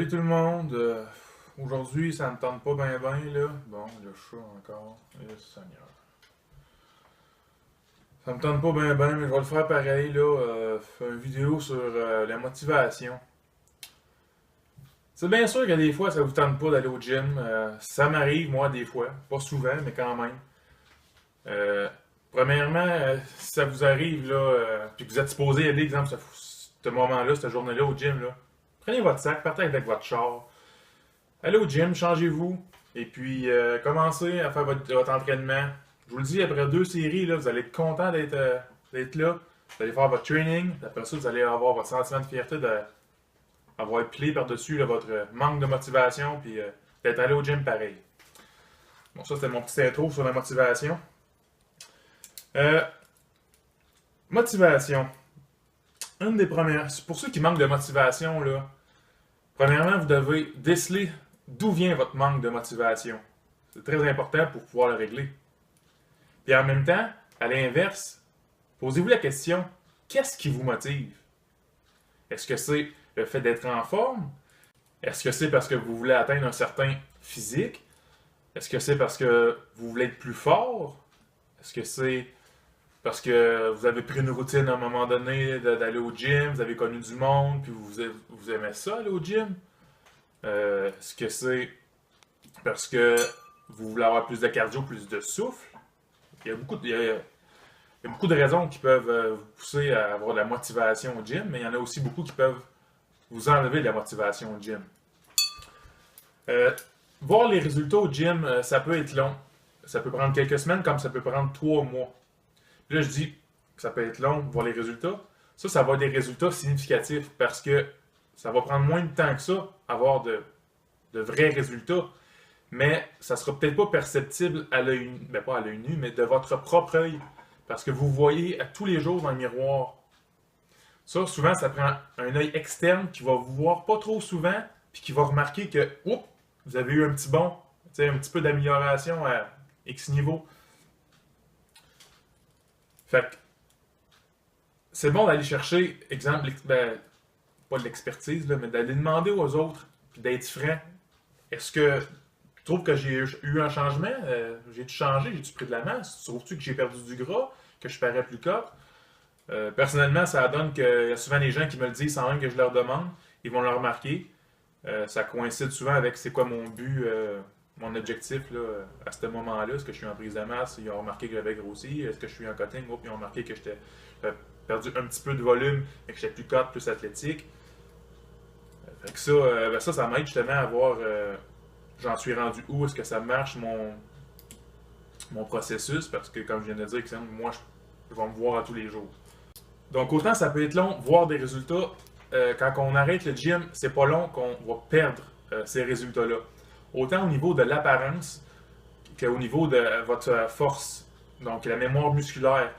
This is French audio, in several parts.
Salut tout le monde. Aujourd'hui, ça me tente pas bien là. Bon, le chat encore. Seigneur. Ça me tente pas bien mais je vais le faire pareil là. Faire une vidéo sur la motivation. C'est bien sûr que des fois, ça vous tente pas d'aller au gym. Ça m'arrive, moi, des fois. Pas souvent, mais quand même. Premièrement, si ça vous arrive là, puis que vous êtes supposé aller, exemple, ce moment-là, cette journée-là au gym, là, prenez votre sac, partez avec votre char. Allez au gym, changez-vous, et puis commencez à faire votre entraînement. Je vous le dis, après 2 séries, là, vous allez être content d'être là. Vous allez faire votre training. Après ça, vous allez avoir votre sentiment de fierté d'avoir pilé par-dessus là, votre manque de motivation, puis d'être allé au gym pareil. Bon, ça, c'était mon petit intro sur la motivation. Motivation. Une des premières. Pour ceux qui manquent de motivation, là, premièrement, vous devez déceler d'où vient votre manque de motivation. C'est très important pour pouvoir le régler. Puis en même temps, à l'inverse, posez-vous la question, qu'est-ce qui vous motive? Est-ce que c'est le fait d'être en forme? Est-ce que c'est parce que vous voulez atteindre un certain physique? Est-ce que c'est parce que vous voulez être plus fort? Est-ce que c'est parce que vous avez pris une routine à un moment donné d'aller au gym, vous avez connu du monde, puis vous aimez ça, aller au gym? Est-ce que c'est parce que vous voulez avoir plus de cardio, plus de souffle? Il y a beaucoup de raisons qui peuvent vous pousser à avoir de la motivation au gym, mais il y en a aussi beaucoup qui peuvent vous enlever de la motivation au gym. Voir les résultats au gym, ça peut être long. Ça peut prendre quelques semaines, comme ça peut prendre 3 mois. Puis là, je dis que ça peut être long, voir les résultats. Ça va être des résultats significatifs parce que ça va prendre moins de temps que ça, avoir de vrais résultats. Mais ça ne sera peut-être pas perceptible à l'œil nu, ben pas à l'œil nu, mais de votre propre œil. Parce que vous voyez à tous les jours dans le miroir. Ça, souvent, ça prend un œil externe qui va vous voir pas trop souvent, puis qui va remarquer que, oups, vous avez eu un petit bond, un petit peu d'amélioration à X niveau. Fait que c'est bon d'aller chercher, exemple, pas de l'expertise, là, mais d'aller demander aux autres, puis d'être franc. Est-ce que tu trouves que j'ai eu un changement? J'ai-tu changé? J'ai-tu pris de la masse? Trouves-tu que j'ai perdu du gras? Que je parais plus cote? Personnellement, ça donne qu'il y a souvent des gens qui me le disent sans même que je leur demande. Ils vont le remarquer. Ça coïncide souvent avec c'est quoi mon but, mon objectif là, à ce moment-là. Est-ce que je suis en prise de masse? Ils ont remarqué que j'avais grossi. Est-ce que je suis en cutting? Ils ont remarqué que j'avais perdu un petit peu de volume et que j'étais plus cote, plus athlétique. Fait que ça m'aide justement à voir j'en suis rendu où, est-ce que ça marche mon processus, parce que comme je viens de dire, moi je vais me voir à tous les jours. Donc autant ça peut être long, voir des résultats, quand on arrête le gym, c'est pas long qu'on va perdre ces résultats-là. Autant au niveau de l'apparence qu'au niveau de votre force, donc la mémoire musculaire.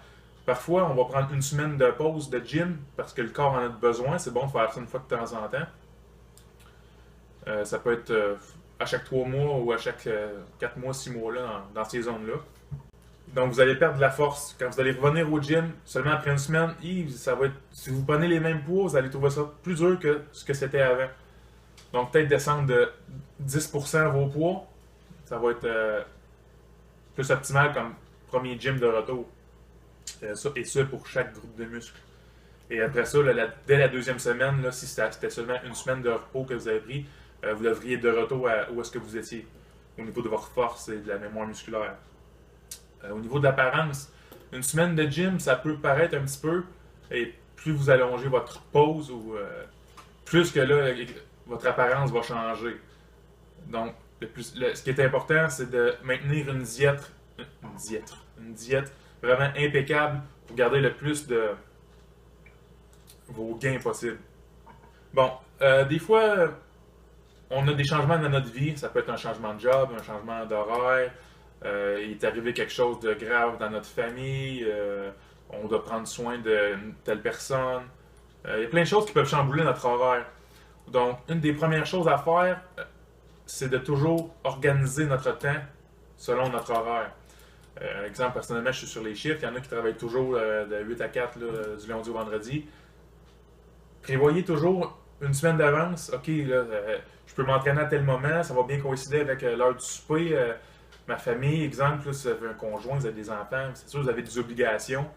Parfois, on va prendre une semaine de pause de gym parce que le corps en a besoin. C'est bon de faire ça une fois de temps en temps. Ça peut être à chaque 3 mois ou à chaque 4 mois, 6 mois là, dans ces zones-là. Donc, vous allez perdre de la force. Quand vous allez revenir au gym, seulement après une semaine, ça va être, si vous prenez les mêmes poids, vous allez trouver ça plus dur que ce que c'était avant. Donc, peut-être descendre de 10% vos poids, ça va être plus optimal comme premier gym de retour. Et ça pour chaque groupe de muscles. Et après ça, dès la 2e semaine, là, si c'était seulement une semaine de repos que vous avez pris, vous devriez être de retour à où est-ce que vous étiez au niveau de votre force et de la mémoire musculaire. Au niveau de l'apparence, une semaine de gym, ça peut paraître un petit peu, et plus vous allongez votre pause, plus que là, votre apparence va changer. Donc, ce qui est important, c'est de maintenir une diète vraiment impeccable pour garder le plus de vos gains possibles. Bon, des fois, on a des changements dans notre vie. Ça peut être un changement de job, un changement d'horaire. Il est arrivé quelque chose de grave dans notre famille. On doit prendre soin de telle personne. Il y a plein de choses qui peuvent chambouler notre horaire. Donc, une des premières choses à faire, c'est de toujours organiser notre temps selon notre horaire. Exemple, personnellement, je suis sur les chiffres. Il y en a qui travaillent toujours de 8 à 4 là, du lundi au vendredi. Prévoyez toujours une semaine d'avance, ok, là, je peux m'entraîner à tel moment, ça va bien coïncider avec l'heure du souper. Ma famille, exemple, là, si vous avez un conjoint, vous avez des enfants, c'est sûr, vous avez des obligations.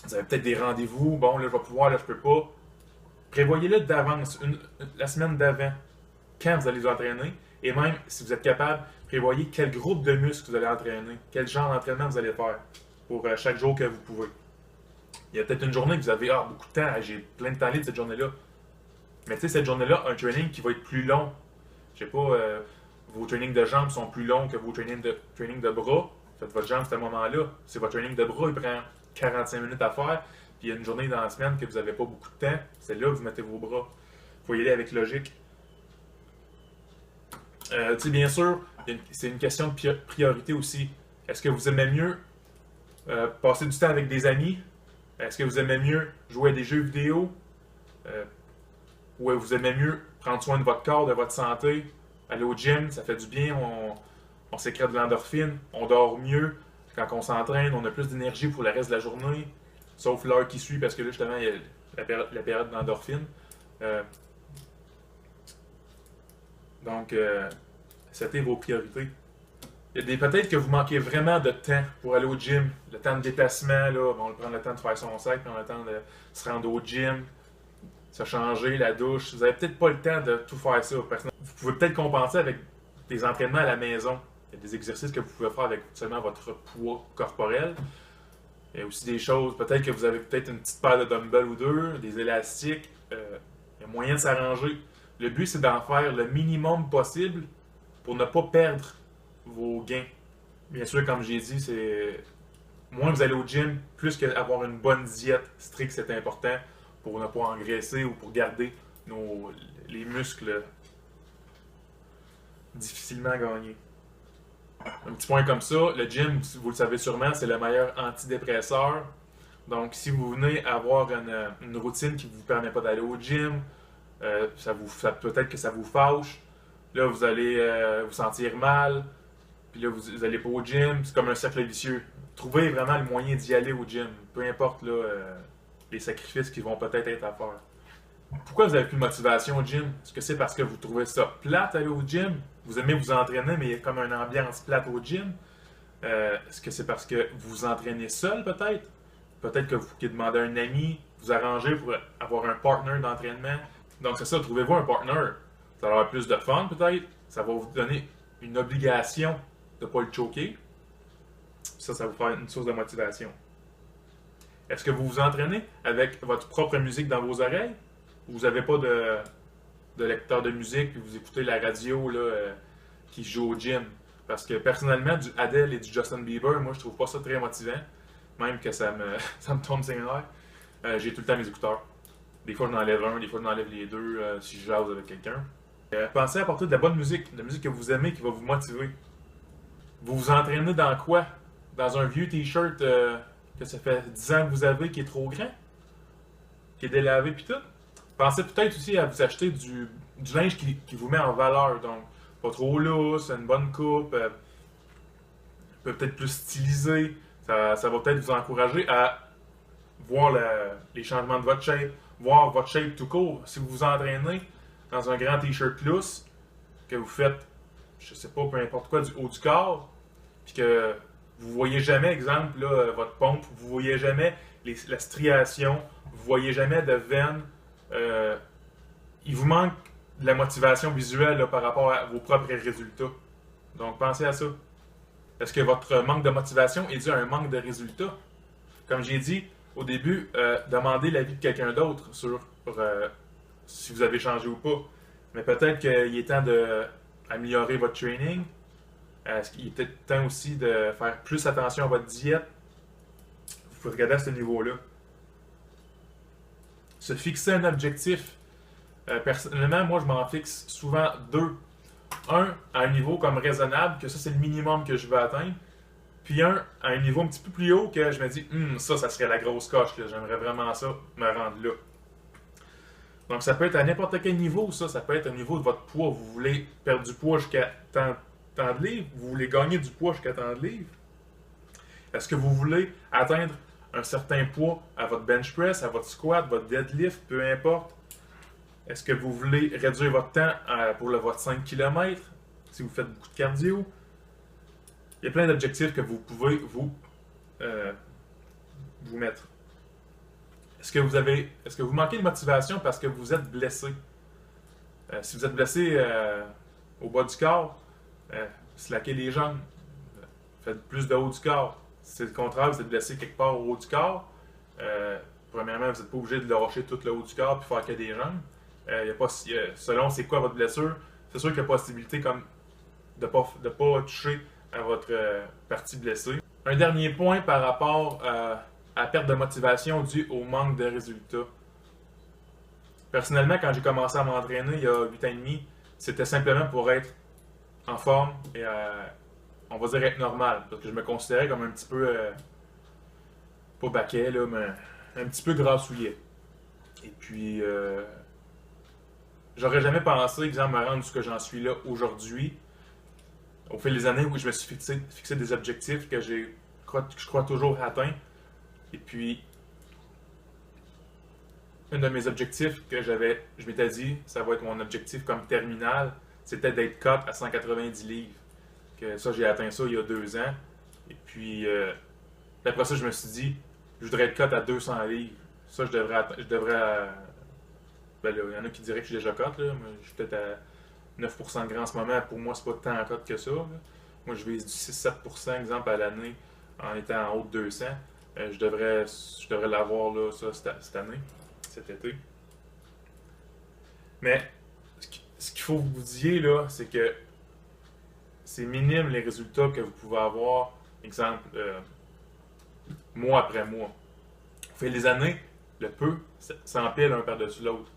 Vous avez peut-être des rendez-vous. Bon, là, je vais pouvoir, là, je peux pas. Prévoyez-le d'avance, la semaine d'avant, quand vous allez vous entraîner. Et même, si vous êtes capable, prévoyez quel groupe de muscles vous allez entraîner, quel genre d'entraînement vous allez faire pour chaque jour que vous pouvez. Il y a peut-être une journée que vous avez beaucoup de temps, j'ai plein de temps libre cette journée-là. Mais tu sais, cette journée-là, un training qui va être plus long. Je sais pas, vos trainings de jambes sont plus longs que vos trainings de bras. Faites votre jambe à ce moment-là. Si votre training de bras, il prend 45 minutes à faire, puis il y a une journée dans la semaine que vous n'avez pas beaucoup de temps, c'est là que vous mettez vos bras. Il faut y aller avec logique. Tu sais, bien sûr, c'est une question de priorité aussi. Est-ce que vous aimez mieux passer du temps avec des amis? Est-ce que vous aimez mieux jouer à des jeux vidéo? Ou vous aimez mieux prendre soin de votre corps, de votre santé? Aller au gym, ça fait du bien, on sécrète de l'endorphine, on dort mieux. Quand on s'entraîne, on a plus d'énergie pour le reste de la journée, sauf l'heure qui suit, parce que là, justement, il y a la période d'endorphine. Donc, c'était vos priorités. Peut-être que vous manquez vraiment de temps pour aller au gym. Le temps de déplacement, là, on va prendre le temps de faire son sac, puis on a le temps de se rendre au gym, se changer, la douche. Vous n'avez peut-être pas le temps de tout faire ça. Vous pouvez peut-être compenser avec des entraînements à la maison. Il y a des exercices que vous pouvez faire avec seulement votre poids corporel. Il y a aussi des choses, peut-être que vous avez peut-être une petite paire de dumbbells ou deux, des élastiques. Il y a moyen de s'arranger. Le but, c'est d'en faire le minimum possible pour ne pas perdre vos gains. Bien sûr, comme j'ai dit, c'est moins vous allez au gym, plus qu'avoir une bonne diète stricte, c'est important pour ne pas engraisser ou pour garder les muscles difficilement gagnés. Un petit point comme ça, le gym, vous le savez sûrement, c'est le meilleur antidépresseur. Donc, si vous venez avoir une routine qui ne vous permet pas d'aller au gym, peut-être que ça vous fâche. Là, vous allez vous sentir mal. Puis là, vous n'allez pas au gym. C'est comme un cercle vicieux. Trouvez vraiment le moyen d'y aller au gym. Peu importe là, les sacrifices qui vont peut-être être à faire. Pourquoi vous n'avez plus de motivation au gym? Est-ce que c'est parce que vous trouvez ça plate aller au gym? Vous aimez vous entraîner, mais il y a comme une ambiance plate au gym? Est-ce que c'est parce que vous vous entraînez seul peut-être? Peut-être que vous pouvez demander à un ami, vous arranger pour avoir un partner d'entraînement. Donc c'est ça, trouvez-vous un partner. Ça va avoir plus de fun peut-être. Ça va vous donner une obligation de ne pas le choquer. Ça va vous faire une source de motivation. Est-ce que vous vous entraînez avec votre propre musique dans vos oreilles? Ou vous n'avez pas de lecteur de musique puis vous écoutez la radio là, qui joue au gym? Parce que personnellement, du Adele et du Justin Bieber, moi je trouve pas ça très motivant. Même que ça me tombe ses nerfs. J'ai tout le temps mes écouteurs. Des fois, je m'enlève un, des fois, je m'enlève les deux si je jase avec quelqu'un. Pensez à apporter de la bonne musique, de la musique que vous aimez, qui va vous motiver. Vous vous entraînez dans quoi? Dans un vieux t-shirt que ça fait 10 ans que vous avez, qui est trop grand? Qui est délavé puis tout? Pensez peut-être aussi à vous acheter du linge qui vous met en valeur. Donc, pas trop lousse, une bonne coupe, peut-être plus stylisé. Ça va peut-être vous encourager à voir les changements de votre shape, voir votre shape tout court. Si vous vous entraînez dans un grand t-shirt lousse, que vous faites, je sais pas, peu importe quoi, du haut du corps, puis que vous voyez jamais, exemple, là, votre pompe, vous voyez jamais la striation, vous voyez jamais de veine, il vous manque de la motivation visuelle là, par rapport à vos propres résultats. Donc, pensez à ça. Est-ce que votre manque de motivation est dû à un manque de résultats? Comme j'ai dit au début, demandez l'avis de quelqu'un d'autre sur si vous avez changé ou pas. Mais peut-être qu'il est temps d'améliorer votre training. Est-ce qu'il est peut-être temps aussi de faire plus attention à votre diète? Vous pouvez regarder à ce niveau-là. Se fixer un objectif. Personnellement, moi, je m'en fixe souvent deux. Un, à un niveau comme raisonnable, que ça, c'est le minimum que je veux atteindre. Puis un, à un niveau un petit peu plus haut, que je me dis, ça serait la grosse coche. J'aimerais vraiment ça, me rendre là. Donc, ça peut être à n'importe quel niveau, ça. Ça peut être au niveau de votre poids. Vous voulez perdre du poids jusqu'à tant de livres. Vous voulez gagner du poids jusqu'à tant de livres. Est-ce que vous voulez atteindre un certain poids à votre bench press, à votre squat, votre deadlift, peu importe. Est-ce que vous voulez réduire votre temps pour votre 5 km si vous faites beaucoup de cardio? Il y a plein d'objectifs que vous pouvez vous mettre. Est-ce que vous manquez de motivation parce que vous êtes blessé? Si vous êtes blessé au bas du corps, slackez les jambes. Faites plus de haut du corps. Si c'est le contraire, vous êtes blessé quelque part au haut du corps. Premièrement, vous n'êtes pas obligé de lâcher tout le haut du corps et faire que des jambes. Selon c'est quoi votre blessure, c'est sûr qu'il y a possibilité comme de ne pas toucher à votre partie blessée. Un dernier point par rapport à la perte de motivation due au manque de résultats. Personnellement, quand j'ai commencé à m'entraîner il y a 8 ans et demi, c'était simplement pour être en forme et on va dire être normal. Parce que je me considérais comme un petit peu, pas baquet, là, mais un petit peu grassouillet. Et puis, j'aurais jamais pensé, exemple, me rendre ce que j'en suis là aujourd'hui. Au fil des années où je me suis fixé des objectifs que je crois toujours atteindre. Et puis, un de mes objectifs que je m'étais dit, ça va être mon objectif comme terminal, c'était d'être cut à 190 livres. Que ça, j'ai atteint ça il y a 2 ans. Et puis, après ça, je me suis dit, je voudrais être cut à 200 livres. Ça, je devrais ben là, il y en a qui diraient que je suis déjà cut, là, mais je suis peut-être à 9% de gras en ce moment. Pour moi, c'est pas tant cut que ça. Là. Moi, je vise du 6-7% exemple à l'année en étant en haut de 200. Je devrais l'avoir là, ça, cette année, cet été. Mais ce qu'il faut que vous disiez là, c'est que c'est minime les résultats que vous pouvez avoir, exemple, mois après mois. Au fil des années, le peu s'empile un par-dessus l'autre.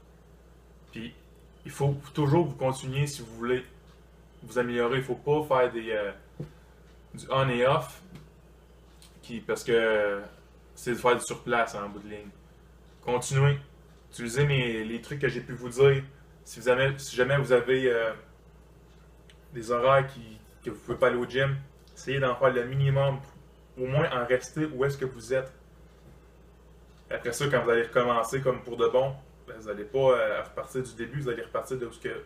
Puis, il faut toujours vous continuer si vous voulez vous améliorer. Il ne faut pas faire du on et off, parce que c'est de faire du surplace en bout de ligne. Continuez. Utilisez les trucs que j'ai pu vous dire. Si jamais vous avez des horaires que vous ne pouvez pas aller au gym, essayez d'en faire le minimum. Au moins en rester où est-ce que vous êtes. Après ça, quand vous allez recommencer comme pour de bon, ben, vous n'allez pas repartir du début, vous allez repartir de ce que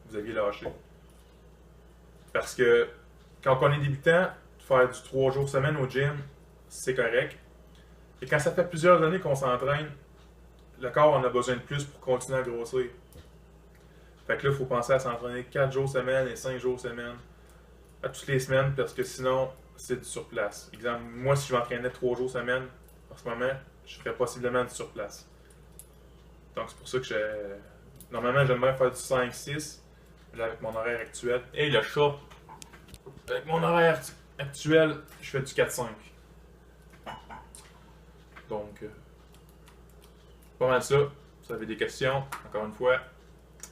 vous aviez lâché. Parce que quand on est débutant, faire du 3 jours semaine au gym, c'est correct. Et quand ça fait plusieurs années qu'on s'entraîne, le corps en a besoin de plus pour continuer à grossir. Fait que là, il faut penser à s'entraîner 4 jours semaine et 5 jours semaine à toutes les semaines parce que sinon, c'est du surplace. Exemple, moi, si je m'entraînais 3 jours semaine, en ce moment, je ferais possiblement du surplace. Donc, c'est pour ça que normalement, j'aimerais faire du 5-6 avec mon horaire actuel. Et le chat, avec mon horaire actuel, je fais du 4-5. Donc, pas mal ça. Si vous avez des questions, encore une fois,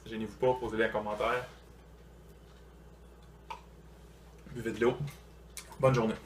gênez-vous pas, posez-les en commentaire. Buvez de l'eau. Bonne journée.